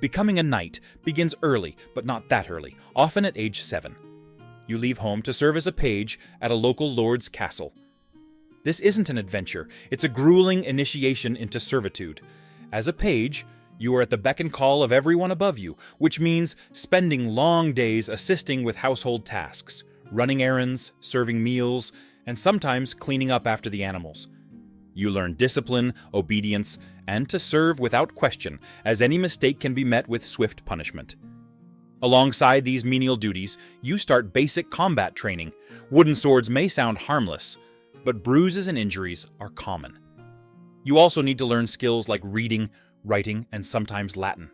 Becoming a knight begins early, but not that early, often at age 7. You leave home to serve as a page at a local lord's castle. This isn't an adventure, it's a grueling initiation into servitude. As a page, you are at the beck and call of everyone above you, which means spending long days assisting with household tasks, running errands, serving meals, and sometimes cleaning up after the animals. You learn discipline, obedience, and to serve without question, as any mistake can be met with swift punishment. Alongside these menial duties, you start basic combat training. Wooden swords may sound harmless, but bruises and injuries are common. You also need to learn skills like reading, writing, and sometimes Latin.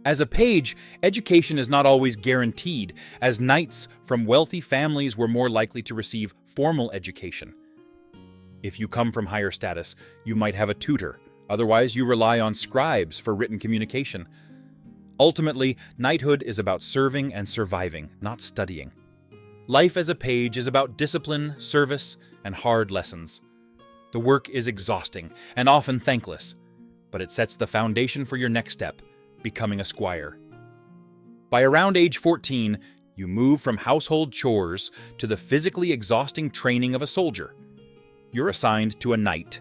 As a page, education is not always guaranteed, as knights from wealthy families were more likely to receive formal education. If you come from higher status, you might have a tutor. Otherwise, you rely on scribes for written communication. Ultimately, knighthood is about serving and surviving, not studying. Life as a page is about discipline, service, and hard lessons. The work is exhausting and often thankless, but it sets the foundation for your next step, becoming a squire. By around age 14, you move from household chores to the physically exhausting training of a soldier. You're assigned to a knight,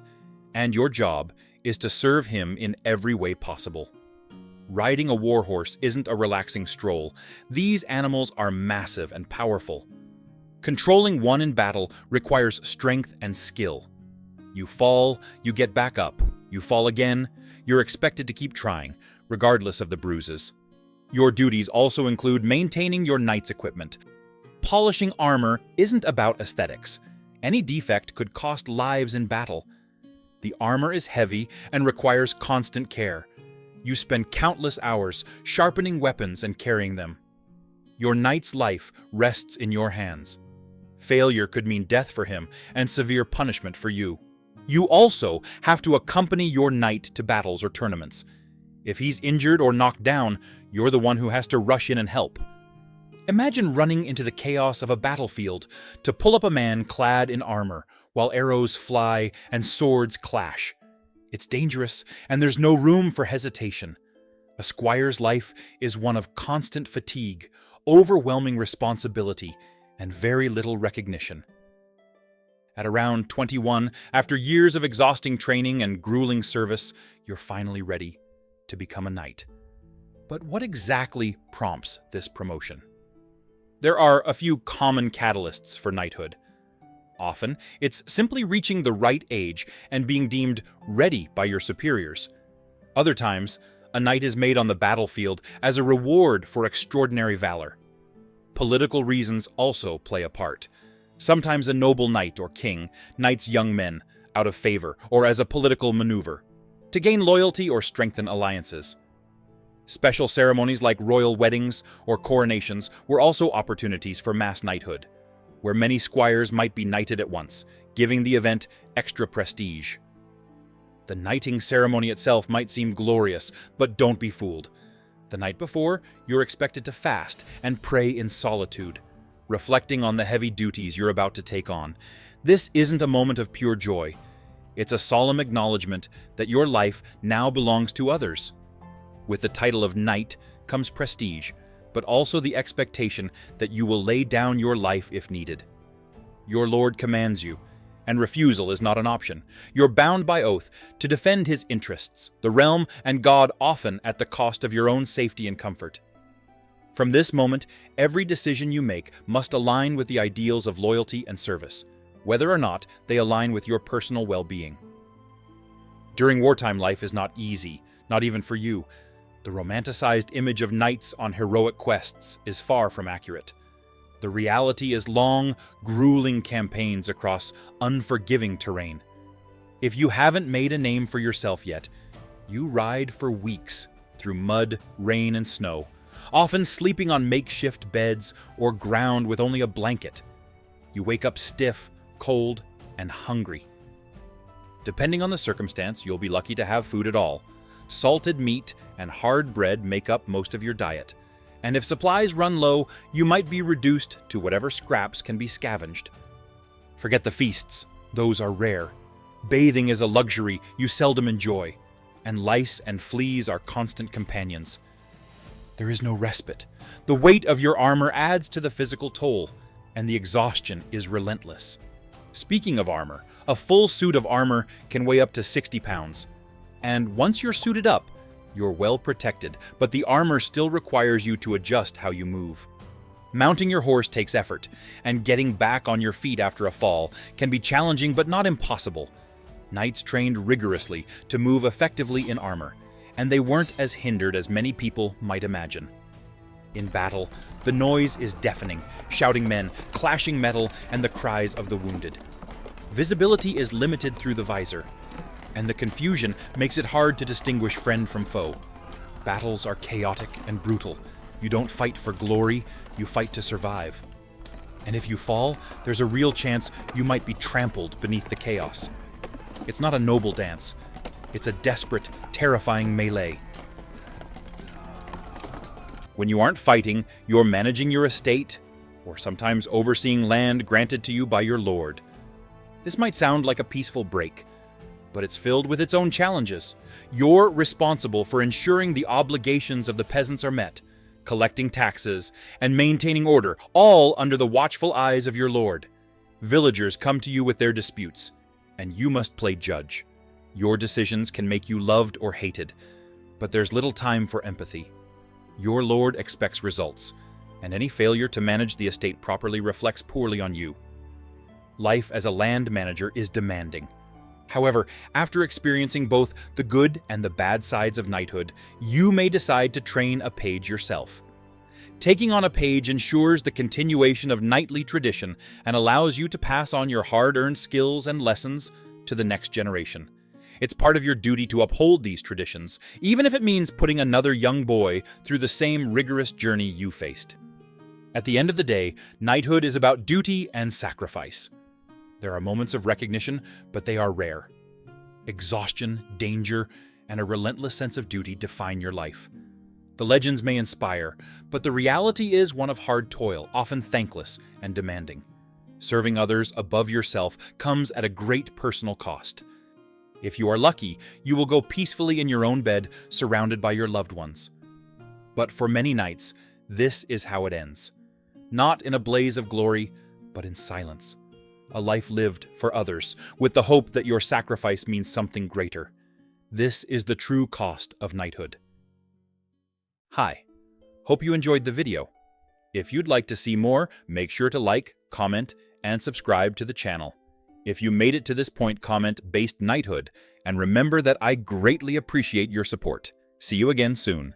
and your job is to serve him in every way possible. Riding a war horse isn't a relaxing stroll. These animals are massive and powerful. Controlling one in battle requires strength and skill. You fall, you get back up. You fall again, you're expected to keep trying, regardless of the bruises. Your duties also include maintaining your knight's equipment. Polishing armor isn't about aesthetics. Any defect could cost lives in battle. The armor is heavy and requires constant care. You spend countless hours sharpening weapons and carrying them. Your knight's life rests in your hands. Failure could mean death for him and severe punishment for you. You also have to accompany your knight to battles or tournaments. If he's injured or knocked down, you're the one who has to rush in and help. Imagine running into the chaos of a battlefield to pull up a man clad in armor while arrows fly and swords clash. It's dangerous, and there's no room for hesitation. A squire's life is one of constant fatigue, overwhelming responsibility, and very little recognition. At around 21, after years of exhausting training and grueling service, you're finally ready to become a knight. But what exactly prompts this promotion? There are a few common catalysts for knighthood. Often, it's simply reaching the right age and being deemed ready by your superiors. Other times, a knight is made on the battlefield as a reward for extraordinary valor. Political reasons also play a part. Sometimes a noble knight or king knights young men out of favor or as a political maneuver, to gain loyalty or strengthen alliances. Special ceremonies like royal weddings or coronations were also opportunities for mass knighthood, where many squires might be knighted at once, giving the event extra prestige. The knighting ceremony itself might seem glorious, but don't be fooled. The night before, you're expected to fast and pray in solitude, reflecting on the heavy duties you're about to take on. This isn't a moment of pure joy. It's a solemn acknowledgement that your life now belongs to others. With the title of knight comes prestige, but also the expectation that you will lay down your life if needed. Your lord commands you, and refusal is not an option. You're bound by oath to defend his interests, the realm, and God, often at the cost of your own safety and comfort. From this moment, every decision you make must align with the ideals of loyalty and service, whether or not they align with your personal well-being. During wartime, life is not easy, not even for you. The romanticized image of knights on heroic quests is far from accurate. The reality is long, grueling campaigns across unforgiving terrain. If you haven't made a name for yourself yet, you ride for weeks through mud, rain, and snow, often sleeping on makeshift beds or ground with only a blanket. You wake up stiff, cold, and hungry. Depending on the circumstance, you'll be lucky to have food at all. Salted meat and hard bread make up most of your diet. And if supplies run low, you might be reduced to whatever scraps can be scavenged. Forget the feasts, those are rare. Bathing is a luxury you seldom enjoy. and lice and fleas are constant companions. There is no respite. The weight of your armor adds to the physical toll, and the exhaustion is relentless. Speaking of armor, a full suit of armor can weigh up to 60 pounds. And once you're suited up, you're well protected, but the armor still requires you to adjust how you move. Mounting your horse takes effort, and getting back on your feet after a fall can be challenging but not impossible. Knights trained rigorously to move effectively in armor, and they weren't as hindered as many people might imagine. In battle, the noise is deafening, shouting men, clashing metal, and the cries of the wounded. Visibility is limited through the visor, and the confusion makes it hard to distinguish friend from foe. Battles are chaotic and brutal. You don't fight for glory, you fight to survive. And if you fall, there's a real chance you might be trampled beneath the chaos. It's not a noble dance. It's a desperate, terrifying melee. When you aren't fighting, you're managing your estate, or sometimes overseeing land granted to you by your lord. This might sound like a peaceful break, but it's filled with its own challenges. You're responsible for ensuring the obligations of the peasants are met, collecting taxes, and maintaining order, all under the watchful eyes of your lord. Villagers come to you with their disputes, and you must play judge. Your decisions can make you loved or hated, but there's little time for empathy. Your lord expects results, and any failure to manage the estate properly reflects poorly on you. Life as a land manager is demanding. However, after experiencing both the good and the bad sides of knighthood, you may decide to train a page yourself. Taking on a page ensures the continuation of knightly tradition and allows you to pass on your hard-earned skills and lessons to the next generation. It's part of your duty to uphold these traditions, even if it means putting another young boy through the same rigorous journey you faced. At the end of the day, knighthood is about duty and sacrifice. There are moments of recognition, but they are rare. Exhaustion, danger, and a relentless sense of duty define your life. The legends may inspire, but the reality is one of hard toil, often thankless and demanding. Serving others above yourself comes at a great personal cost. If you are lucky, you will go peacefully in your own bed, surrounded by your loved ones. But for many nights, this is how it ends. Not in a blaze of glory, but in silence. A life lived for others, with the hope that your sacrifice means something greater. This is the true cost of knighthood. Hi, hope you enjoyed the video. If you'd like to see more, make sure to like, comment, and subscribe to the channel. If you made it to this point, comment "based knighthood," and remember that I greatly appreciate your support. See you again soon.